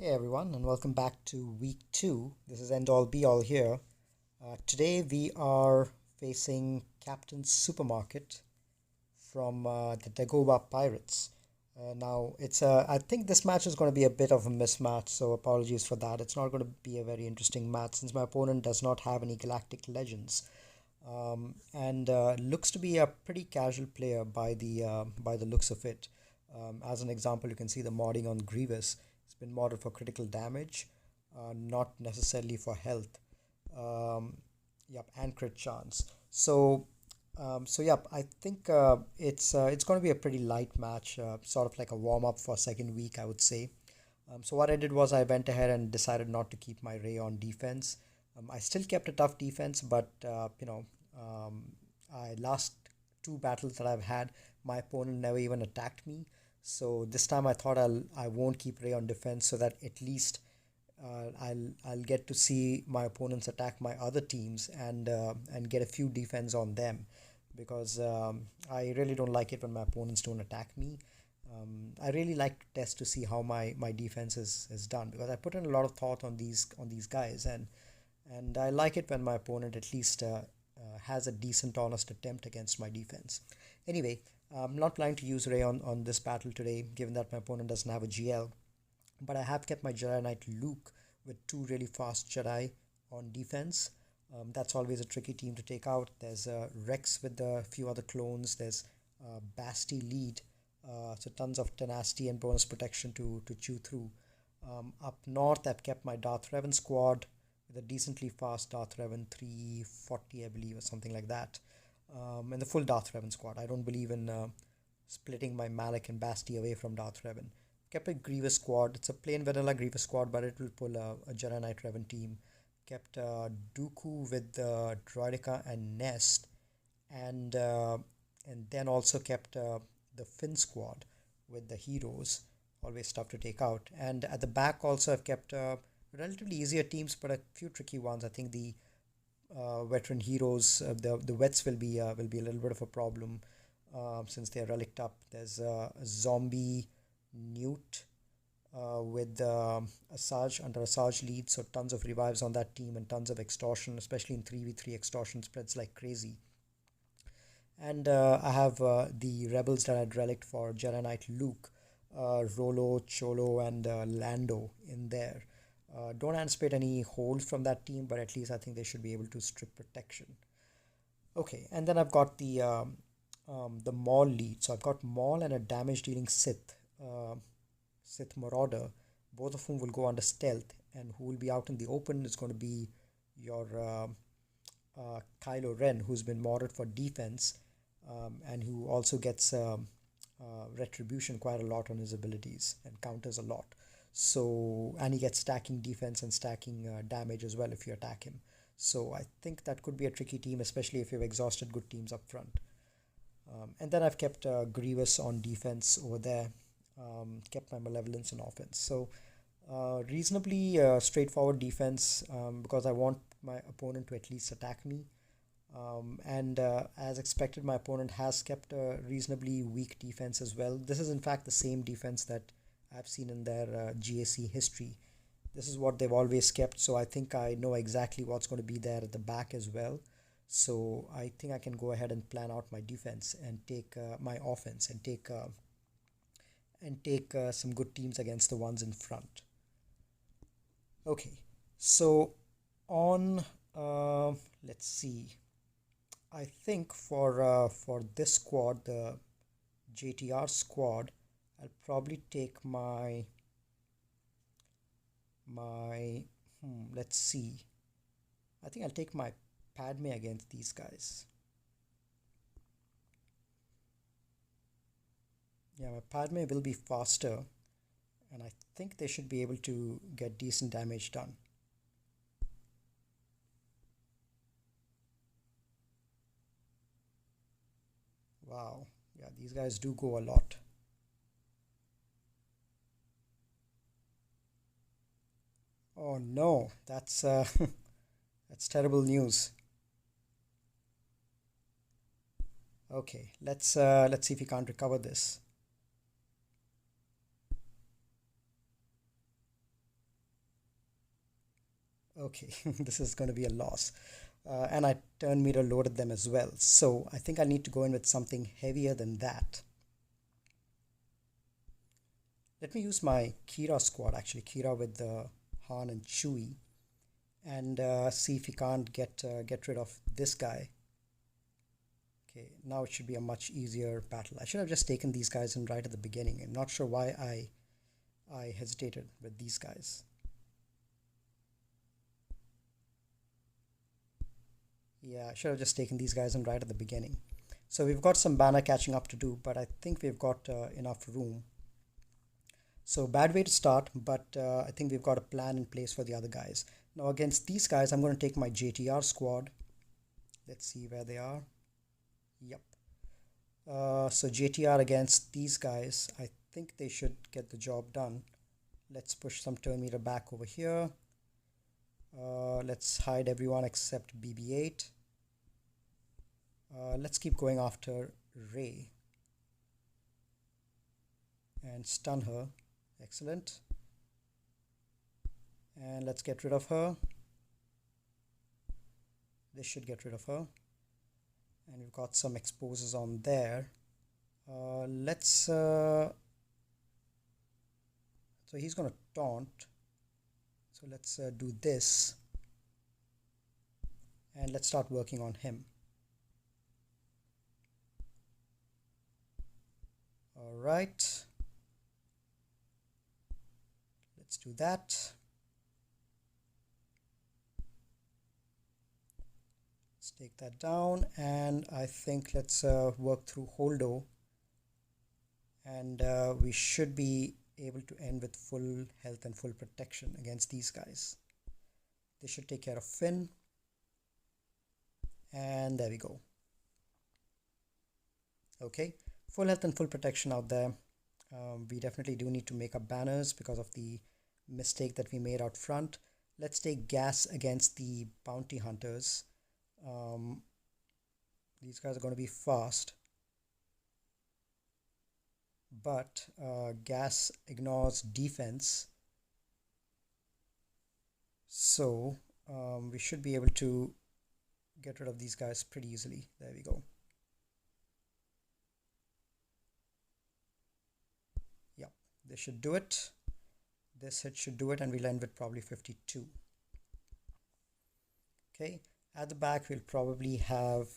Hey everyone, and welcome back to week two. This is End All Be All here. Today we are facing Captain Supermarket from the Dagobah Pirates. Now, I think this match is going to be a bit of a mismatch, so apologies for that. It's not going to be a very interesting match since my opponent does not have any Galactic Legends, and looks to be a pretty casual player by the looks of it. As an example, you can see the modding on Grievous. It's been modded for critical damage, not necessarily for health. Um, yep, and crit chance. Yep, I think it's going to be a pretty light match, sort of like a warm up for second week, I would say. So what I did was I went ahead and decided not to keep my Ray on defense. I still kept a tough defense, but I last two battles that I've had, my opponent never even attacked me. So this time I thought I won't keep Ray on defense so that at least I'll get to see my opponents attack my other teams and get a few defense on them because I really don't like it when my opponents don't attack me. I really like to test to see how my defense is done because I put in a lot of thought on these guys, and I like it when my opponent at least has a decent, honest attempt against my defense. Anyway, I'm not planning to use Ray on this battle today, given that my opponent doesn't have a GL. But I have kept my Jedi Knight Luke with two really fast Jedi on defense. That's always a tricky team to take out. There's Rex with a few other clones. There's Basti lead, so tons of tenacity and bonus protection to chew through. Up north, I've kept my Darth Revan squad with a decently fast Darth Revan 340, I believe, or something like that. And the full Darth Revan squad. I don't believe in splitting my Malak and Basti away from Darth Revan. Kept a Grievous squad. It's a plain vanilla Grievous squad, but it will pull a Jedi Knight Revan team. Kept Dooku with Droideka and Nest, and then also kept the Finn squad with the heroes. Always tough to take out. And at the back also I've kept relatively easier teams, but a few tricky ones. I think the veteran heroes, the vets will be a little bit of a problem since they're relicked up. There's a zombie Newt with Asajj under Asajj lead, so tons of revives on that team and tons of extortion, especially in 3v3 extortion spreads like crazy. And I have the rebels that I'd relicked for Jedi Knight Luke, Rolo, Cholo, and Lando in there. Don't anticipate any holds from that team, but at least I think they should be able to strip protection. Okay, and then I've got the Maul lead. So I've got Maul and a damage dealing Sith Marauder, both of whom will go under stealth, and who will be out in the open is going to be your Kylo Ren, who's been modded for defense, and who also gets retribution quite a lot on his abilities and counters a lot. So, and he gets stacking defense and stacking damage as well if you attack him. So I think that could be a tricky team, especially if you've exhausted good teams up front. And then I've kept Grievous on defense over there, kept my Malevolence on offense. So reasonably straightforward defense because I want my opponent to at least attack me. And as expected, my opponent has kept a reasonably weak defense as well. This is in fact the same defense that I've seen in their GAC history. This is what they've always kept, so I think I know exactly what's going to be there at the back as well. So I think I can go ahead and plan out my defense and take my offense and take some good teams against the ones in front. Okay, so on let's see. I think for this squad, the JTR squad, I'll probably take my let's see. I think I'll take my Padme against these guys. Yeah, my Padme will be faster, and I think they should be able to get decent damage done. Wow, yeah, these guys do go a lot. Oh no, that's that's terrible news. Okay, let's see if we can't recover this. Okay, this is going to be a loss. And I turn meter loaded them as well. So I think I need to go in with something heavier than that. Let me use my Kira squad, actually, Kira with the Han and Chewie, and see if we can't get rid of this guy. Okay, now it should be a much easier battle. I should have just taken these guys in right at the beginning. I'm not sure why I hesitated with these guys. Yeah, I should have just taken these guys in right at the beginning. So we've got some banner catching up to do, but I think we've got enough room. So bad way to start, but I think we've got a plan in place for the other guys. Now against these guys, I'm going to take my JTR squad. Let's see where they are. Yep. So JTR against these guys, I think they should get the job done. Let's push some turn meter back over here. Let's hide everyone except BB-8. Let's keep going after Rey and stun her. Excellent. And let's get rid of her. This should get rid of her. And we've got some exposures on there. So he's going to taunt. So let's do this. And let's start working on him. All right. Let's do that. Let's take that down, and I think let's work through Holdo, and we should be able to end with full health and full protection against these guys. This should take care of Finn, and there we go. Okay, full health and full protection out there. We definitely do need to make up banners because of the mistake that we made out front. Let's take gas against the bounty hunters. These guys are going to be fast, but gas ignores defense, so we should be able to get rid of these guys pretty easily. There we go. Yep, this should do it. This hit should do it, and we'll end with probably 52. Okay, at the back we'll probably have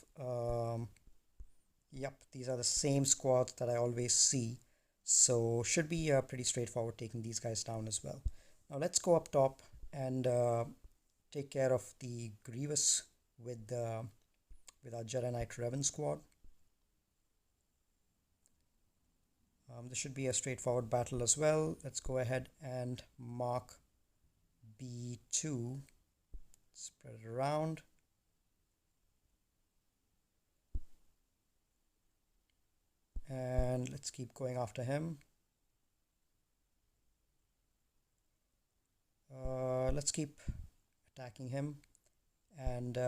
yep, these are the same squads that I always see, so should be pretty straightforward taking these guys down as well. Now let's go up top and take care of the Grievous with our Jedi Knight Revan squad. This should be a straightforward battle as well. Let's go ahead and mark B2, spread it around. And let's keep going after him. Let's keep attacking him, and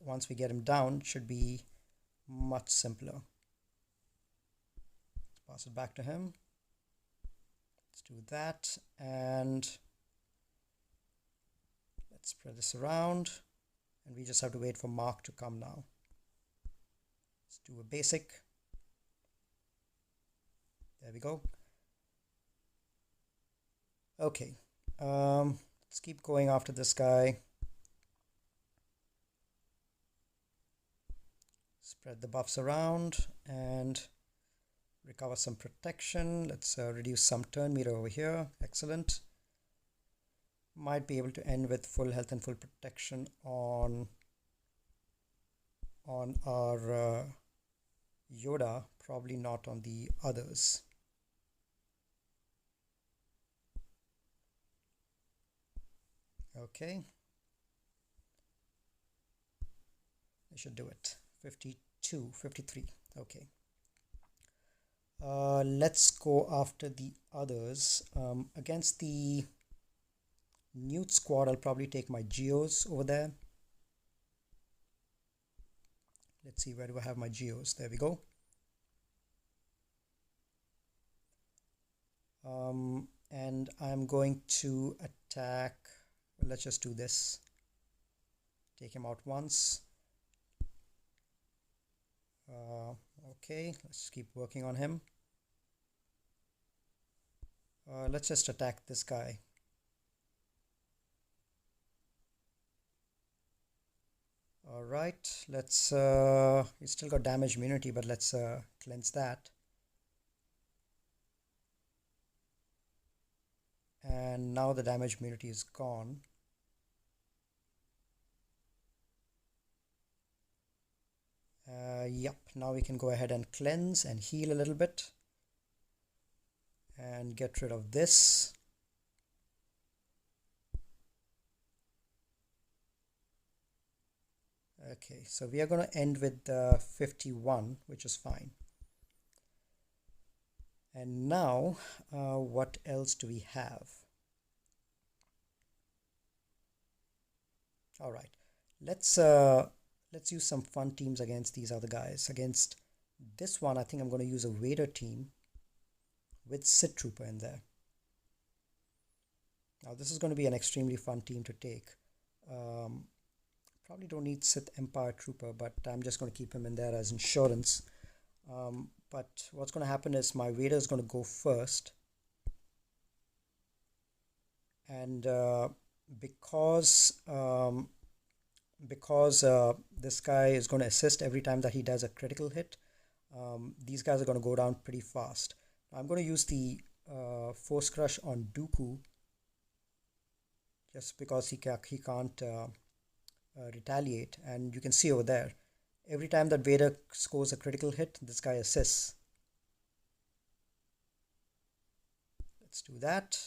once we get him down, it should be much simpler. Pass it back to him. Let's do that, and let's spread this around, and we just have to wait for Mark to come now. Let's do a basic. There we go. Okay, let's keep going after this guy. Spread the buffs around and recover some protection. Let's reduce some turn meter over here. Excellent. Might be able to end with full health and full protection on our Yoda, probably not on the others. Okay, I should do it. 52, 53. Okay. Let's go after the others. Against the Newt squad, I'll probably take my Geos over there. Let's see, where do I have my Geos? There we go. And I'm going to attack. Let's just do this. Take him out once. Okay, let's keep working on him. Let's just attack this guy. All right, let's he's still got damage immunity, but let's cleanse that. And now the damage immunity is gone. Yep, now we can go ahead and cleanse and heal a little bit and get rid of this. Okay, so we are going to end with 51, which is fine. And now, what else do we have? All right, let's use some fun teams against these other guys. Against this one, I think I'm going to use a Vader team with Sith Trooper in there. Now, this is going to be an extremely fun team to take. Probably don't need Sith Empire Trooper, but I'm just going to keep him in there as insurance. But what's going to happen is my Vader is going to go first. And because this guy is going to assist every time that he does a critical hit, these guys are going to go down pretty fast. I'm going to use the Force Crush on Dooku just because he can't retaliate. And you can see over there, every time that Vader scores a critical hit, this guy assists. Let's do that.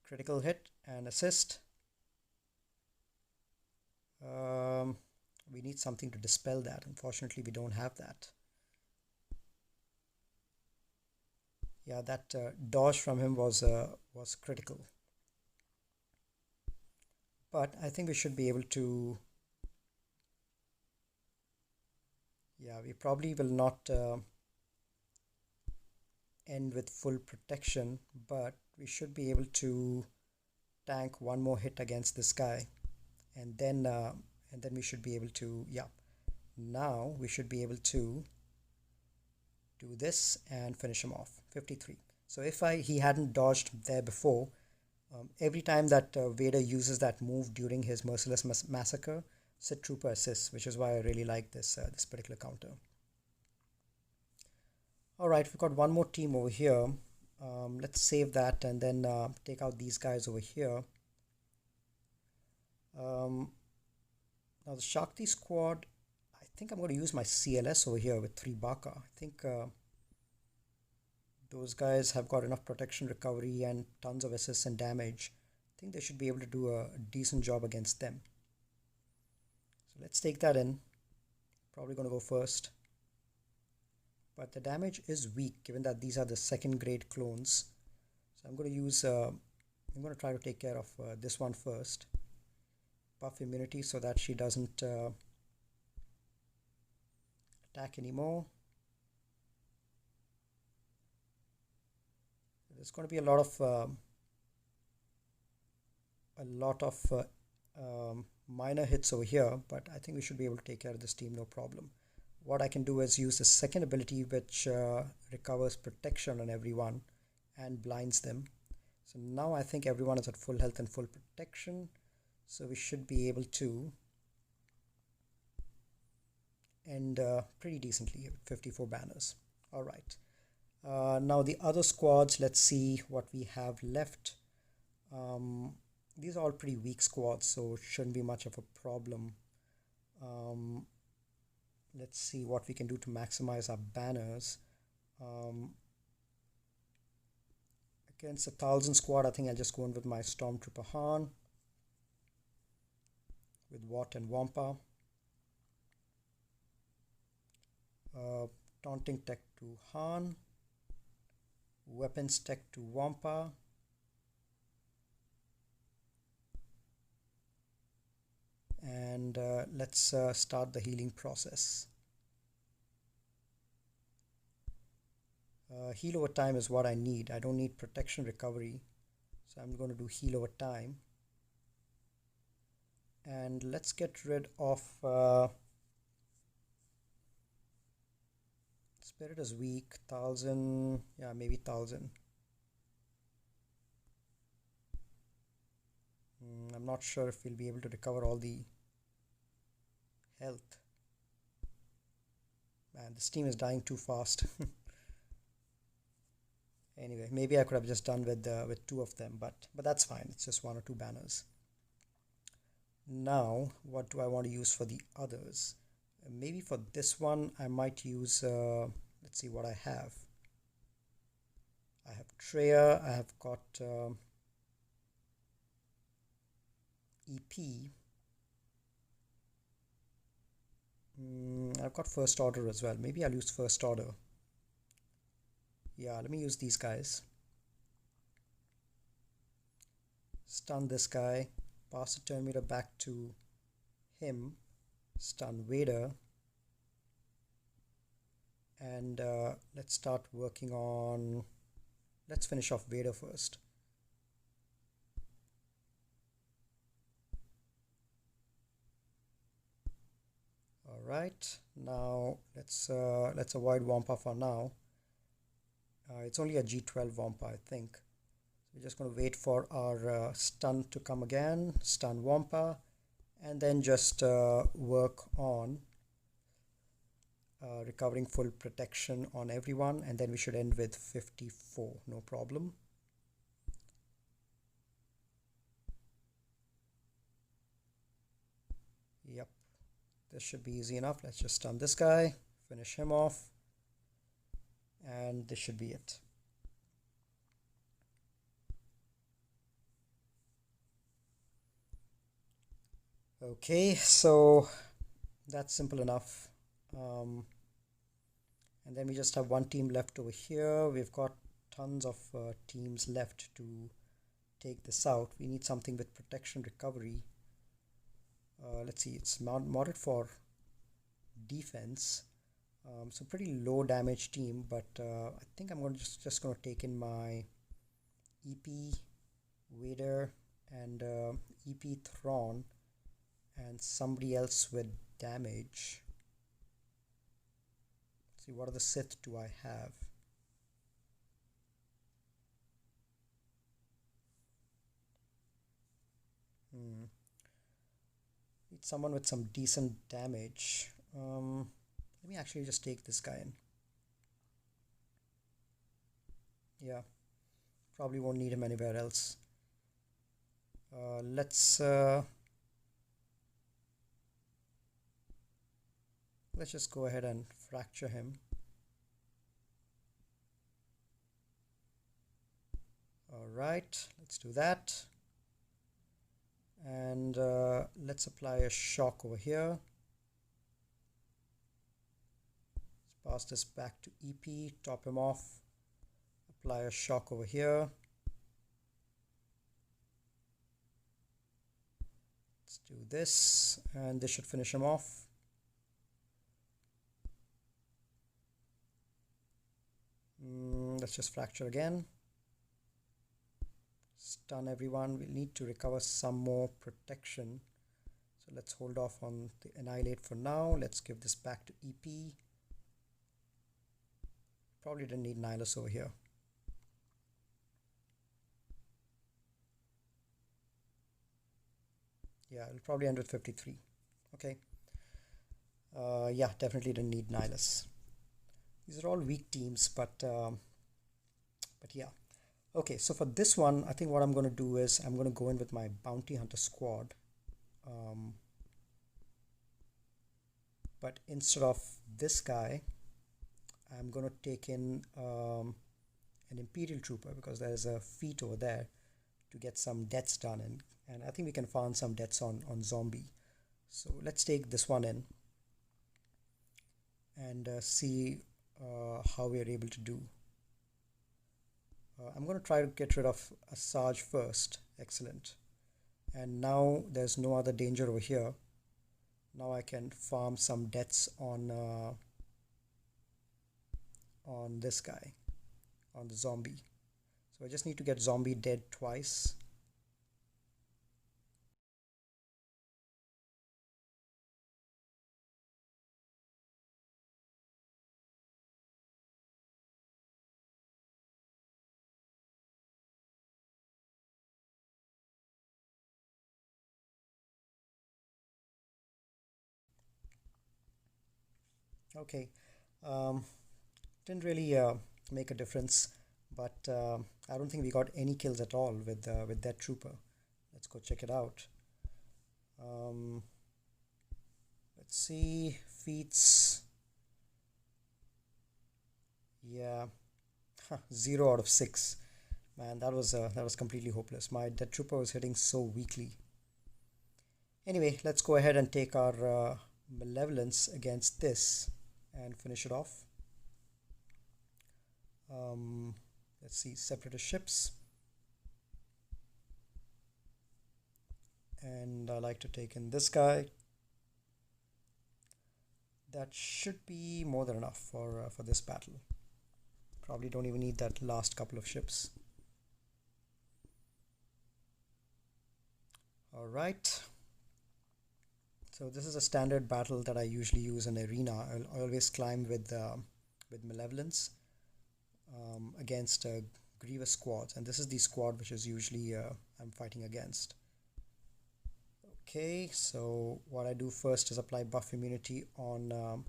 Critical hit and assist. We need something to dispel that. Unfortunately, we don't have that. Yeah, that dodge from him was critical. But I think we should be able to... Yeah, we probably will not end with full protection, but we should be able to tank one more hit against this guy, and then we should be able to, yeah, now we should be able to do this and finish him off. 53. So if he hadn't dodged there before, every time that Vader uses that move during his merciless massacre, Sith Trooper assists, which is why I really like this this particular counter. All right, we've got one more team over here. Let's save that and then take out these guys over here. Now the Shakti squad, I think I'm going to use my CLS over here with 3 Baka. I think those guys have got enough protection, recovery, and tons of assists and damage. I think they should be able to do a decent job against them. So let's take that in. Probably going to go first. But the damage is weak given that these are the second grade clones. So I'm going to use, I'm going to try to take care of this one first. Buff immunity so that she doesn't attack anymore. There's going to be a lot of minor hits over here, but I think we should be able to take care of this team no problem. What I can do is use the second ability, which recovers protection on everyone and blinds them. So now I think everyone is at full health and full protection. So we should be able to end pretty decently with 54 banners. All right. Now the other squads, let's see what we have left. These are all pretty weak squads, so it shouldn't be much of a problem. Let's see what we can do to maximize our banners. Against a 1000 squad, I think I'll just go in with my Stormtrooper Han with Watt and Wampa. Taunting tech to Han. Weapons tech to Wampa. And let's start the healing process. Heal over time is what I need. I don't need protection recovery, so I'm going to do heal over time. And let's get rid of Spirit is weak, 1000, yeah, maybe 1000. I'm not sure if we'll be able to recover all the health. Man, this team is dying too fast. Anyway, maybe I could have just done with two of them, but that's fine. It's just one or two banners. Now, what do I want to use for the others? Maybe for this one, I might use. Let's see what I have. I have Treya. I have got EP. I've got First Order as well. Maybe I'll use First Order. Yeah, let me use these guys. Stun this guy. Pass the turn meter back to him. Stun Vader. And let's start working on... Let's finish off Vader first. Alright, now let's avoid Wampa for now. It's only a G12 Wampa, I think. We're just going to wait for our stun to come again, stun Wampa, and then just work on recovering full protection on everyone, and then we should end with 54, no problem. Yep, this should be easy enough. Let's just stun this guy, finish him off, and this should be it. Okay, so that's simple enough. And then we just have one team left over here. We've got tons of teams left to take this out. We need something with protection recovery. Let's see, it's modded for defense. So pretty low damage team, but I think I'm going to just going to take in my EP Vader and EP Thrawn and somebody else with damage. Let's see, what are the Sith do I have? Need someone with some decent damage. Let me actually just take this guy in. Yeah, probably won't need him anywhere else. Let's just go ahead and fracture him. Alright, let's do that. And let's apply a shock over here. Let's pass this back to EP, top him off, apply a shock over here. Let's do this, and this should finish him off. Let's just fracture again. Stun everyone. We'll need to recover some more protection. So let's hold off on the Annihilate for now. Let's give this back to EP. Probably didn't need Nihilus over here. Yeah, it'll probably end with 53. Okay. Yeah, definitely didn't need Nihilus. These are all weak teams, but yeah. Okay, so for this one, I think what I'm going to do is I'm going to go in with my Bounty Hunter squad. But instead of this guy, I'm going to take in an Imperial Trooper because there's a feat over there to get some deaths done. And I think we can farm some deaths on zombie. So let's take this one in and see how we are able to do. I'm going to try to get rid of a Sarge first. Excellent. And now there's no other danger over here. Now I can farm some deaths on this guy, on the zombie. So I just need to get zombie dead twice. Okay. Um, didn't really make a difference, but I don't think we got any kills at all with that trooper. Let's go check it out. Um, let's see feats. Yeah, 0 out of 6. Man, that was completely hopeless. My dead trooper was hitting so weakly. Anyway, let's go ahead and take our malevolence against this and finish it off. Um, let's see, separatist ships. And I like to take in this guy. That should be more than enough for this battle. Probably don't even need that last couple of ships. All right. So this is a standard battle that I usually use in arena. I'll always climb with malevolence against grievous squads, and this is the squad which is usually I'm fighting against. Okay, so what I do first is apply buff immunity on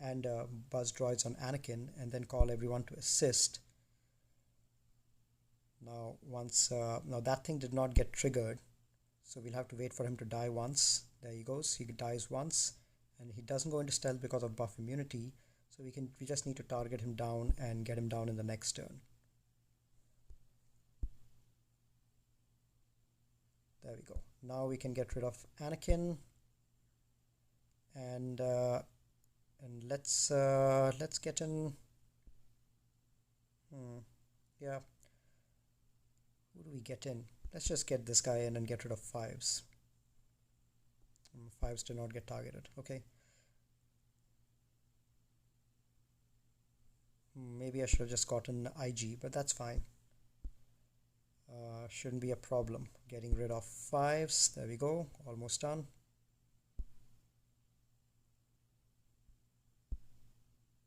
and buzz droids on Anakin, and then call everyone to assist. Now now that thing did not get triggered, so we'll have to wait for him to die once. There he goes. He dies once, and he doesn't go into stealth because of buff immunity. So we just need to target him down and get him down in the next turn. There we go. Now we can get rid of Anakin, and let's get in. Yeah, who do we get in? Let's just get this guy in and get rid of 5s. 5s do not get targeted. Okay. Maybe I should have just gotten IG, but that's fine. Shouldn't be a problem. Getting rid of 5s. There we go. Almost done.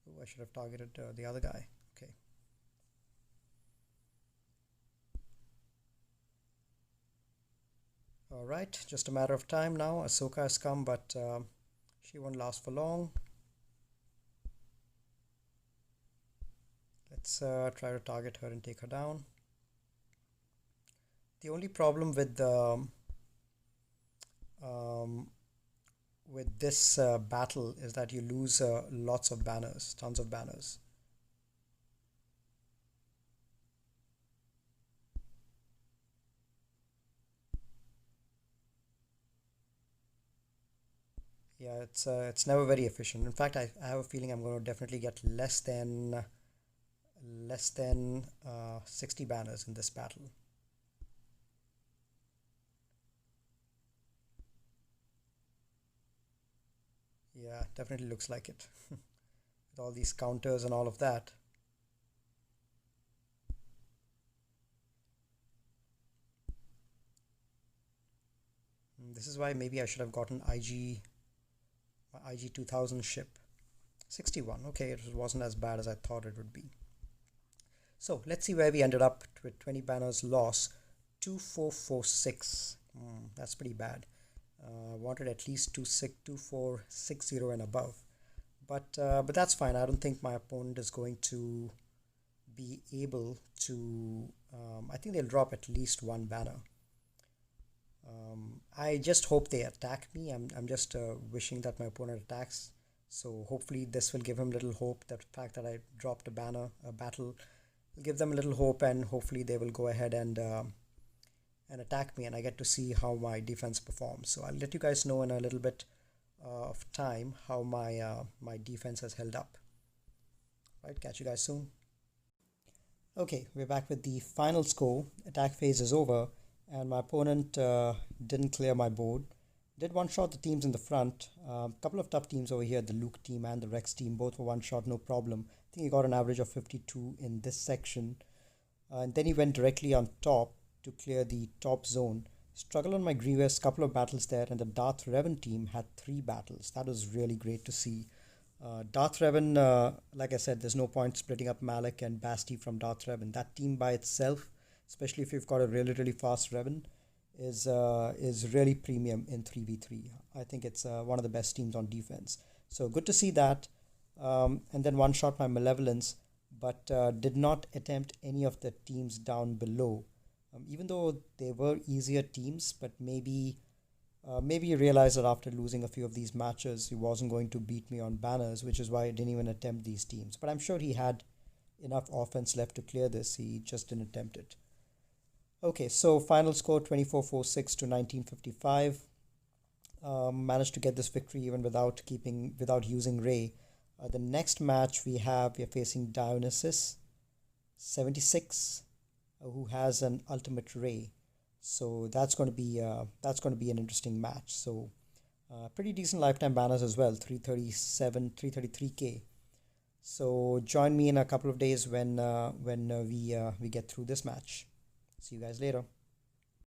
Ooh, I should have targeted the other guy. Okay. Alright, just a matter of time now. Ahsoka has come, but she won't last for long. Let's try to target her and take her down. The only problem with this battle is that you lose lots of banners, tons of banners. Yeah, it's never very efficient. In fact, I have a feeling I'm going to definitely get less than 60 banners in this battle. Yeah, definitely looks like it. With all these counters and all of that. This is why maybe I should have gotten my IG 2000 ship. 61. Okay, it wasn't as bad as I thought it would be. So let's see where we ended up with 20 banners loss. 2446. That's pretty bad. Wanted at least 2460 and above, but that's fine. I don't think my opponent is going to be able to. I think they'll drop at least one banner. I just hope they attack me. I'm just wishing that my opponent attacks. So hopefully this will give him little hope. That fact that I dropped a battle, will give them a little hope, and hopefully they will go ahead and attack me, and I get to see how my defense performs. So I'll let you guys know in a little bit of time how my defense has held up. Right, catch you guys soon. Okay, we're back with the final score. Attack phase is over, and my opponent didn't clear my board. Did one shot the teams in the front. A couple of tough teams over here, the Luke team and the Rex team, both for one shot, no problem. I think he got an average of 52 in this section. And then he went directly on top to clear the top zone. Struggle on my Grievous, couple of battles there, and the Darth Revan team had 3 battles. That was really great to see. Darth Revan, like I said, there's no point splitting up Malak and Basti from Darth Revan. That team by itself, especially if you've got a really fast Revan, is really premium in 3v3. I think it's one of the best teams on defense. So good to see that. and then one shot my Malevolence, but did not attempt any of the teams down below. Even though they were easier teams, but maybe he realized that after losing a few of these matches, he wasn't going to beat me on banners, which is why I didn't even attempt these teams. But I'm sure he had enough offense left to clear this. He just didn't attempt it. Okay, so final score 24-46 to 1955. Managed to get this victory even without using Ray. The next match we are facing Dionysus 76, who has an ultimate Ray. So that's going to be an interesting match. So pretty decent lifetime banners as well, 337, 333k. So join me in a couple of days when we get through this match. See you guys later.